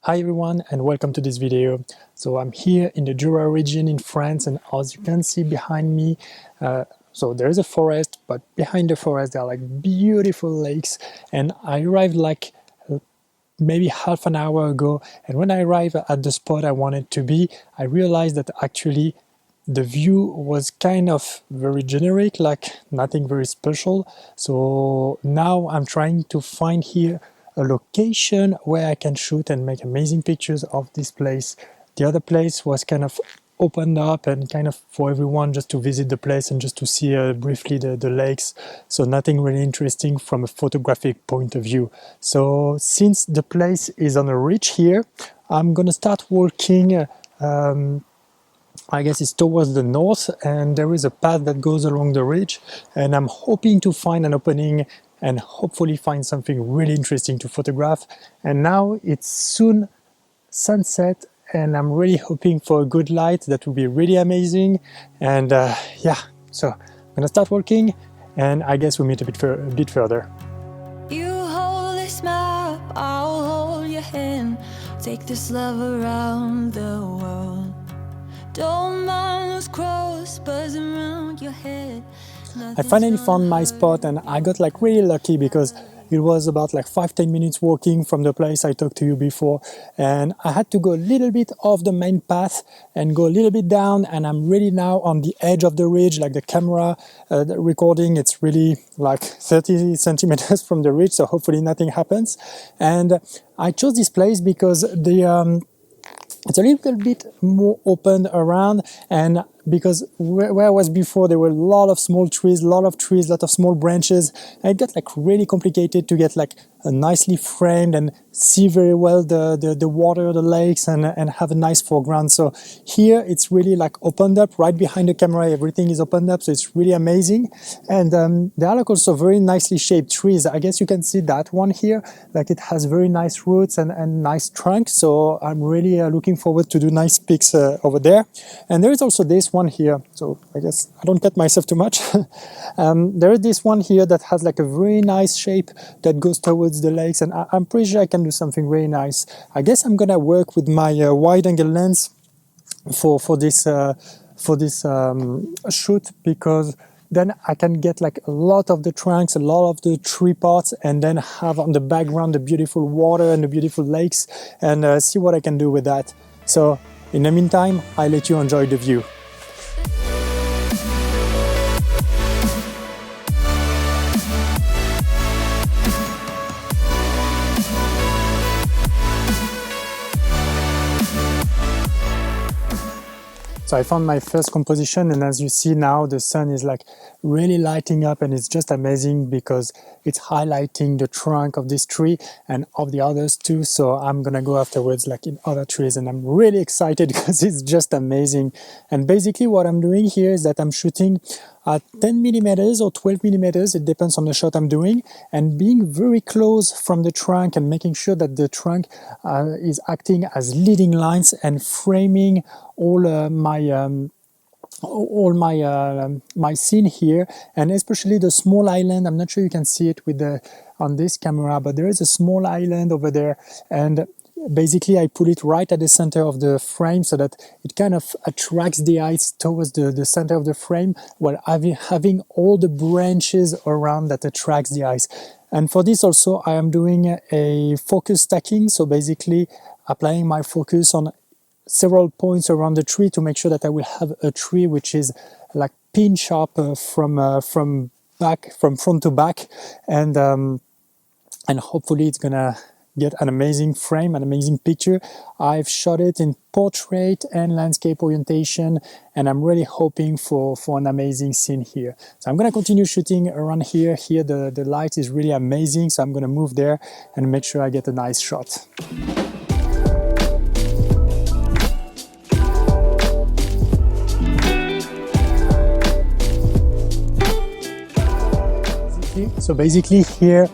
Hi everyone and welcome to this video. So I'm here in the Jura region in France, and as you can see behind me, so there is a forest, but behind the forest there are like beautiful lakes, and I arrived like maybe half an hour ago, and when I arrived at the spot I wanted to be, I realized that actually the view was kind of very generic, like nothing very special. So now I'm trying to find here a location where I can shoot and make amazing pictures of this place. The other place was kind of opened up and kind of for everyone just to visit the place and just to see briefly the lakes. So nothing really interesting from a photographic point of view. So since the place is on a ridge here, I'm gonna start walking. I guess it's towards the north, and there is a path that goes along the ridge, and I'm hoping to find an opening and hopefully find something really interesting to photograph. And now it's soon sunset, and I'm really hoping for a good light. That would be really amazing. And yeah, so I'm gonna start walking, and I guess we'll meet a bit further. You hold this map, I'll hold your hand. Take this love around the world. Don't mind those crows buzzing around your head. I finally found my spot, and I got like really lucky because it was about like 5-10 minutes walking from the place I talked to you before, and I had to go a little bit off the main path and go a little bit down, and I'm really now on the edge of the ridge. Like the camera the recording, it's really like 30 centimeters from the ridge, so hopefully nothing happens. And I chose this place because it's a little bit more open around, and because where I was before there were a lot of small trees, a lot of small branches, and it got like really complicated to get like a nicely framed and see very well the water, the lakes, and have a nice foreground. So here it's really like opened up right behind the camera, everything is opened up, so it's really amazing. And there are like also very nicely shaped trees. I guess you can see that one here, like it has very nice roots and nice trunk, so I'm really looking forward to do nice pics over there. And there is also this one here, so I guess I don't cut myself too much. There is this one here that has like a very nice shape that goes towards the lakes, and I'm pretty sure I can do something really nice. I guess I'm gonna work with my wide angle lens for this shoot, because then I can get like a lot of the trunks, a lot of the tree parts, and then have on the background the beautiful water and the beautiful lakes, and see what I can do with that. So in the meantime, I let you enjoy the view. So I found my first composition, and as you see now, the sun is like really lighting up, and it's just amazing because it's highlighting the trunk of this tree and of the others too. So I'm gonna go afterwards like in other trees, and I'm really excited because it's just amazing. And basically what I'm doing here is that I'm shooting at 10 millimeters or 12 millimeters, it depends on the shot I'm doing, and being very close from the trunk and making sure that the trunk is acting as leading lines and framing all my scene here, and especially the small island. I'm not sure you can see it with on this camera, but there is a small island over there, and basically I put it right at the center of the frame so that it kind of attracts the eyes towards the center of the frame, while having all the branches around that attracts the eyes. And for this also I am doing a focus stacking, so basically applying my focus on several points around the tree to make sure that I will have a tree which is like pin sharp from front to back, and hopefully it's gonna get an amazing frame, an amazing picture. I've shot it in portrait and landscape orientation, and I'm really hoping for an amazing scene here. So I'm gonna continue shooting around here. Here the light is really amazing, so I'm gonna move there and make sure I get a nice shot. So basically here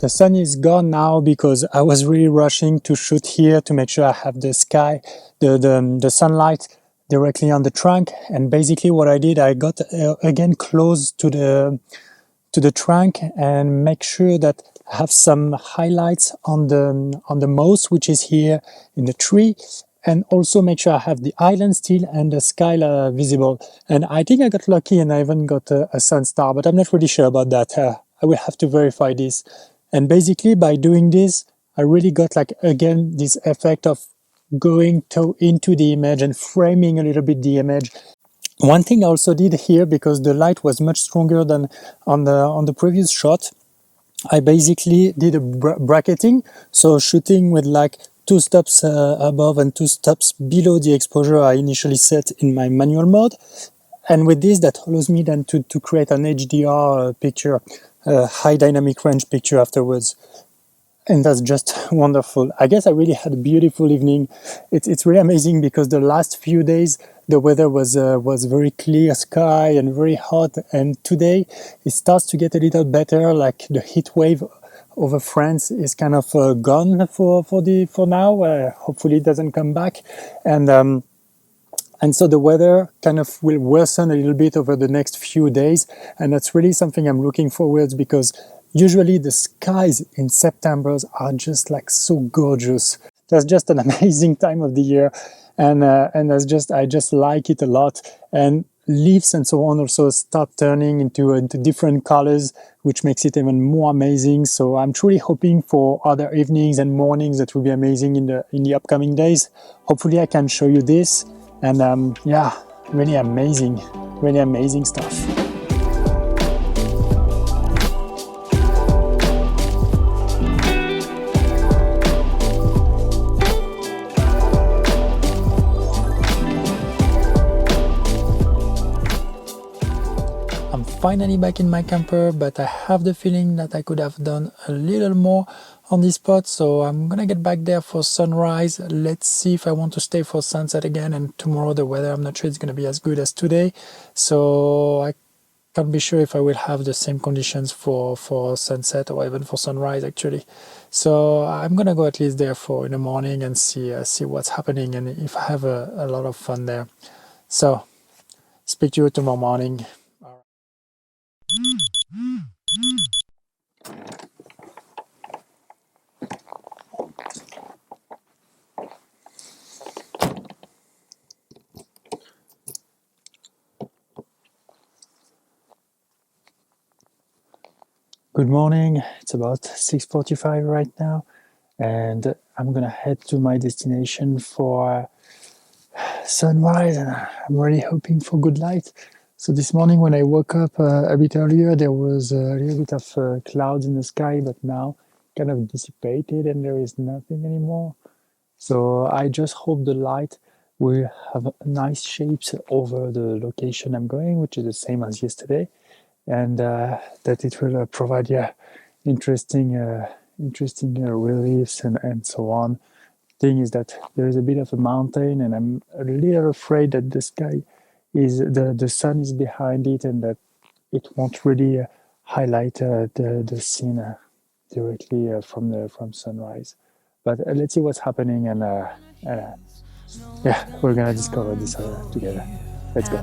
the sun is gone now because I was really rushing to shoot here to make sure I have the sky, the sunlight directly on the trunk. And basically what I did, I got again close to to the trunk and make sure that I have some highlights on the moss, which is here in the tree, and also make sure I have the island still and the sky visible. And I think I got lucky and I even got a sun star, but I'm not really sure about that. I will have to verify this. And basically by doing this, I really got like, again, this effect of going into the image and framing a little bit the image. One thing I also did here, because the light was much stronger than on the previous shot, I basically did a bracketing, so shooting with like 2 stops above and 2 stops below the exposure I initially set in my manual mode. And with this, that allows me then to create an HDR picture, high dynamic range picture afterwards. And that's just wonderful. I guess I really had a beautiful evening. It's really amazing because the last few days the weather was very clear sky and very hot, and today it starts to get a little better. Like the heat wave over France is kind of gone for now. Hopefully it doesn't come back, and so the weather kind of will worsen a little bit over the next few days, and that's really something I'm looking forward to, because usually the skies in September are just like so gorgeous. That's just an amazing time of the year, and I just like it a lot. And leaves and so on also start turning into different colors, which makes it even more amazing. So I'm truly hoping for other evenings and mornings that will be amazing in the upcoming days. Hopefully I can show you this, and yeah, really amazing stuff. I'm finally back in my camper, but I have the feeling that I could have done a little more on this spot, so I'm gonna get back there for sunrise. Let's see if I want to stay for sunset again, and tomorrow the weather, I'm not sure it's gonna be as good as today, so I can't be sure if I will have the same conditions for sunset or even for sunrise actually. So I'm gonna go at least there for in the morning and see what's happening and if I have a lot of fun there. So speak to you tomorrow morning. Good morning. It's about 6:45 right now, and I'm gonna head to my destination for sunrise, and I'm really hoping for good light. So this morning when I woke up a bit earlier, there was a little bit of clouds in the sky, but now kind of dissipated and there is nothing anymore. So I just hope the light will have nice shapes over the location I'm going, which is the same as yesterday, and that it will provide interesting reliefs and so on. Thing is that there is a bit of a mountain, and I'm a little afraid that the sky is the sun is behind it, and that it won't really highlight the scene directly from sunrise. But let's see what's happening, and yeah, we're gonna discover this together. Let's go.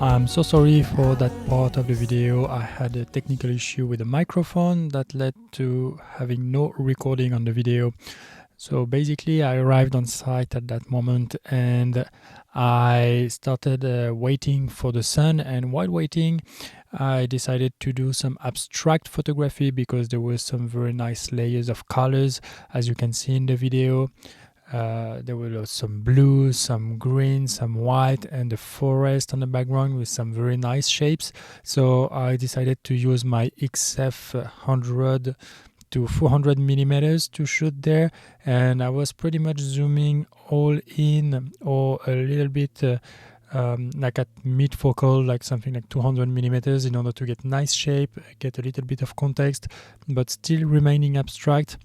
I'm so sorry for that part of the video. I had a technical issue with the microphone that led to having no recording on the video. So basically I arrived on site at that moment and I started waiting for the sun, and while waiting I decided to do some abstract photography because there were some very nice layers of colors, as you can see in the video. There were some blue, some green, some white, and the forest on the background with some very nice shapes. So I decided to use my XF 100 to 400 millimeters to shoot there, and I was pretty much zooming all in or a little bit like at mid focal, like something like 200 millimeters, in order to get nice shape, get a little bit of context, but still remaining abstract.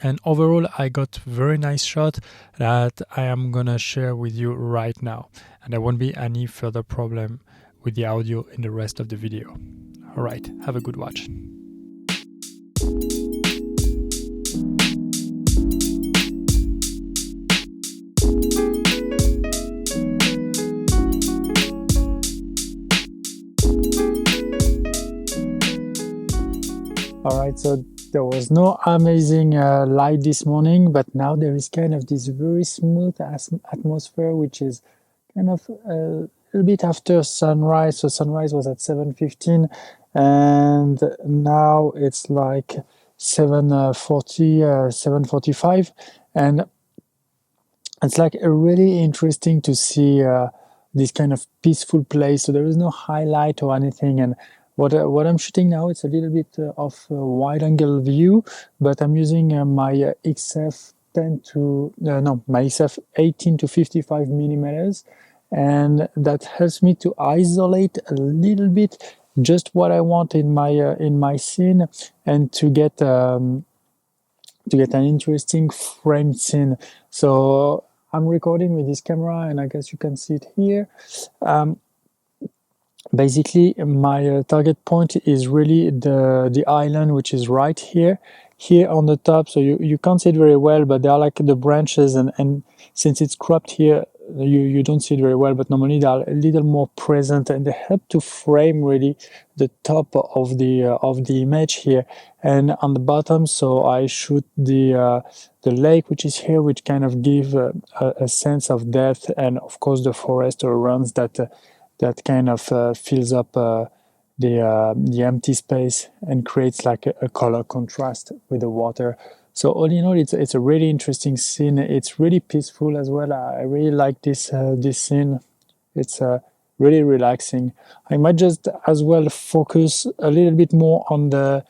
And overall, I got very nice shot that I am gonna share with you right now. And there won't be any further problem with the audio in the rest of the video. All right, have a good watch. All right, so there was no amazing light this morning, but now there is kind of this very smooth atmosphere, which is kind of a little bit after sunrise. So sunrise was at 7:15, and now it's like 7:40, 7:45, and it's like really interesting to see this kind of peaceful place. So there is no highlight or anything. And what I'm shooting now, it's a little bit of a wide angle view, but I'm using my XF 10 to no, my XF 18 to 55 millimeters, and that helps me to isolate a little bit just what I want in my scene, and to get an interesting frame scene. So I'm recording with this camera, and I guess you can see it here. Basically, my target point is really the island, which is right here on the top. So you can't see it very well, but they are like the branches, and since it's cropped here, you don't see it very well, but normally they are a little more present, and they help to frame really the top of the image here. And on the bottom, so I shoot the lake, which is here, which kind of give a sense of depth, and of course the forest around that kind of fills up the empty space and creates like a color contrast with the water. So all in all, it's a really interesting scene. It's really peaceful as well. I really like this scene. It's really relaxing. I might just as well focus a little bit more on the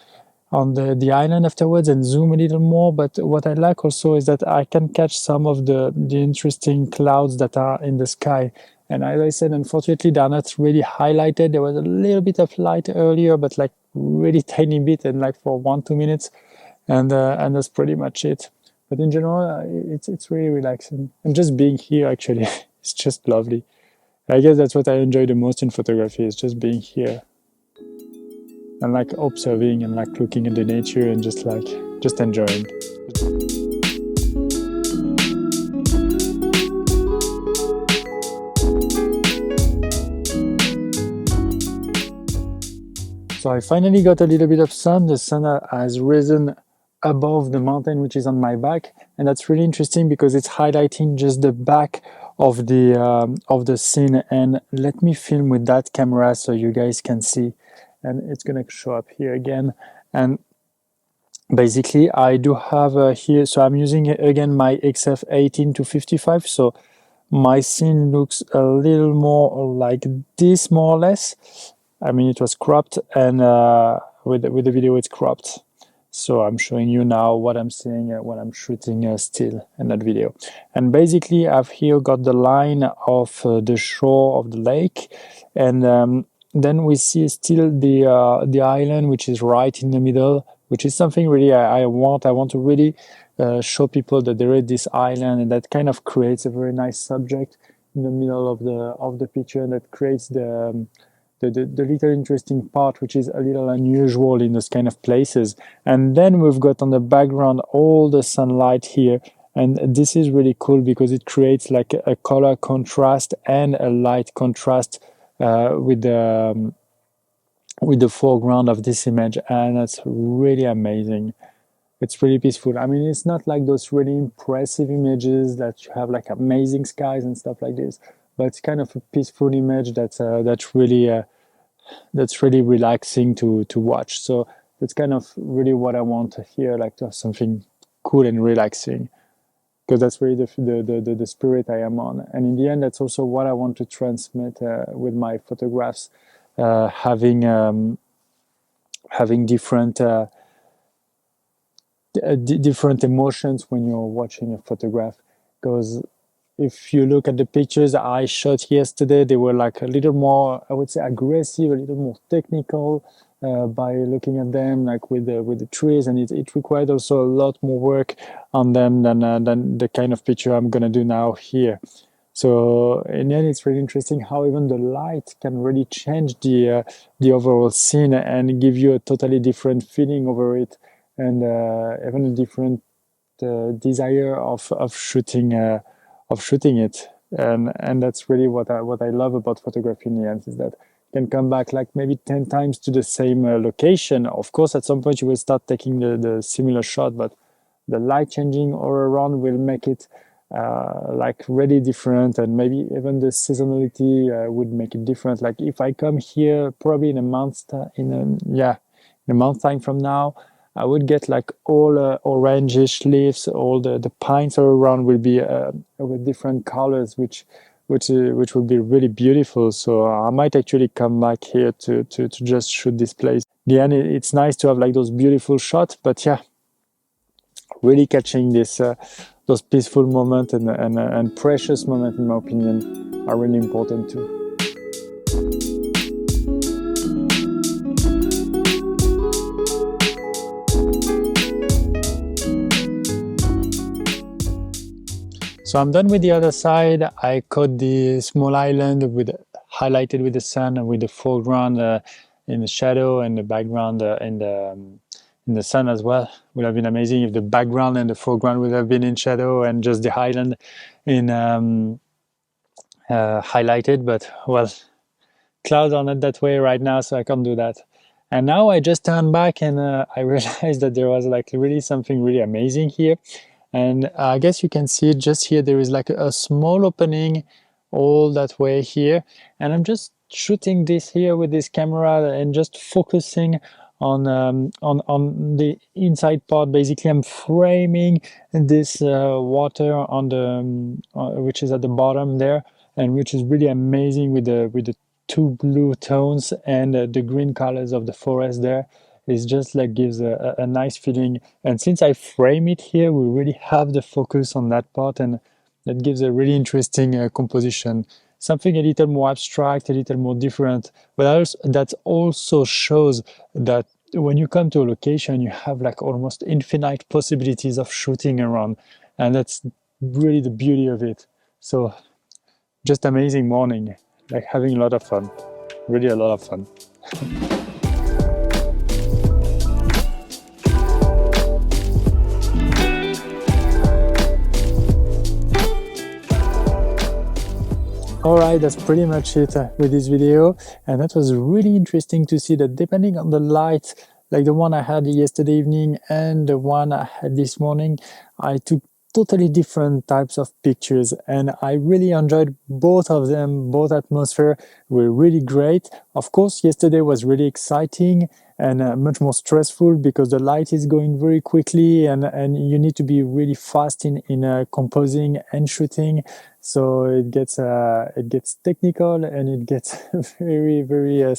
island afterwards and zoom a little more. But what I like also is that I can catch some of the interesting clouds that are in the sky. And as I said, unfortunately, they're not really highlighted. There was a little bit of light earlier, but like really tiny bit, and like for 1-2 minutes, and that's pretty much it. But in general, it's really relaxing, and just being here actually, it's just lovely. I guess that's what I enjoy the most in photography, is just being here and like observing and like looking at the nature and just enjoying. So I finally got a little bit of sun. The sun has risen above the mountain, which is on my back, and that's really interesting because it's highlighting just the back of the scene. And let me film with that camera so you guys can see. And it's gonna show up here again. And basically, I do have here. So I'm using again my XF 18 to 55. So my scene looks a little more like this, more or less. I mean, it was cropped, and with the video, it's cropped. So I'm showing you now what I'm seeing when I'm shooting still in that video. And basically, I've here got the line of the shore of the lake, and then we see still the island, which is right in the middle, which is something really I want. I want to really show people that there is this island, and that kind of creates a very nice subject in the middle of the picture, and that creates the little interesting part, which is a little unusual in those kind of places. And then we've got on the background all the sunlight here, and this is really cool because it creates like a color contrast and a light contrast with the foreground of this image, and that's really amazing. It's really peaceful. I mean, it's not like those really impressive images that you have like amazing skies and stuff like this, but it's kind of a peaceful image that's really relaxing to watch. So that's kind of really what I want to hear, like to have something cool and relaxing, because that's really the spirit I am on. And in the end, that's also what I want to transmit with my photographs, having different different emotions when you're watching a photograph. Because if you look at the pictures I shot yesterday, they were like a little more, I would say, aggressive, a little more technical. by looking at them like with the trees, and it required also a lot more work on them than the kind of picture I'm gonna do now here. So in the end, it's really interesting how even the light can really change the overall scene and give you a totally different feeling over it, and even a different desire of shooting it. And that's really what I love about photography in the end, is that you can come back like maybe 10 times to the same location. Of course, at some point you will start taking the similar shot, but the light changing all around will make it like really different, and maybe even the seasonality would make it different. Like if I come here probably in a month's in a month time from now, I would get like all orangish leaves. All the pines all around will be with different colors, which would be really beautiful. So I might actually come back here to just shoot this place. In the end, it's nice to have like those beautiful shots, but yeah, really catching this those peaceful moments and precious moments, in my opinion, are really important too. So I'm done with the other side. I caught the small island with highlighted with the sun and with the foreground in the shadow and the background in the sun as well. Would have been amazing if the background and the foreground would have been in shadow and just the island in highlighted. But well, clouds are not that way right now, so I can't do that. And now I just turned back and I realized that there was like really something really amazing here. And I guess you can see it just here. There is like a small opening all that way here. And I'm just shooting this here with this camera and just focusing on the inside part. Basically, I'm framing this water on the which is at the bottom there, and which is really amazing with the two blue tones and the green colors of the forest there. It's just like gives a nice feeling. And since I frame it here, we really have the focus on that part, and that gives a really interesting composition. Something a little more abstract, a little more different, but also, that also shows that when you come to a location, you have like almost infinite possibilities of shooting around, and that's really the beauty of it. So just amazing morning, like having a lot of fun, really a lot of fun. Alright, that's pretty much it with this video, and that was really interesting to see that depending on the light, like the one I had yesterday evening and the one I had this morning, I took totally different types of pictures, and I really enjoyed both of them. Both atmosphere were really great. Of course, yesterday was really exciting and much more stressful because the light is going very quickly, and you need to be really fast in composing and shooting. So it gets technical, and it gets very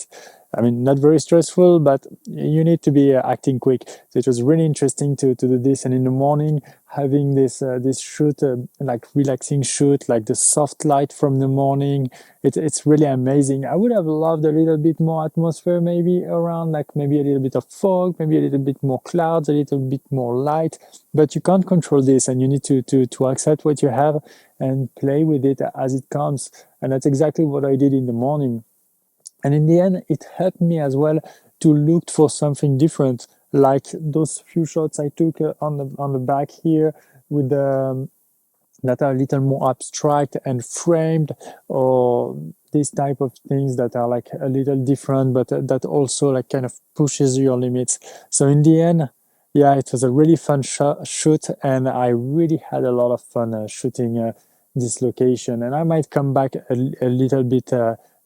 I mean, not very stressful, but you need to be acting quick. So it was really interesting to do this. And in the morning, having this shoot, like relaxing shoot, like the soft light from the morning, it's really amazing. I would have loved a little bit more atmosphere maybe around, like maybe a little bit of fog, maybe a little bit more clouds, a little bit more light. But you can't control this, and you need to accept what you have and play with it as it comes. And that's exactly what I did in the morning. And in the end, it helped me as well to look for something different, like those few shots I took on the back here with the that are a little more abstract and framed, or these type of things that are like a little different, but that also like kind of pushes your limits. So in the end, yeah, it was a really fun shoot, and I really had a lot of fun shooting this location. And I might come back a little bit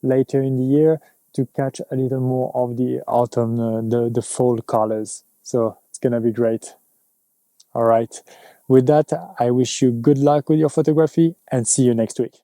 later in the year to catch a little more of the autumn, the fall colors. So it's gonna be great. All right. With that, I wish you good luck with your photography and see you next week.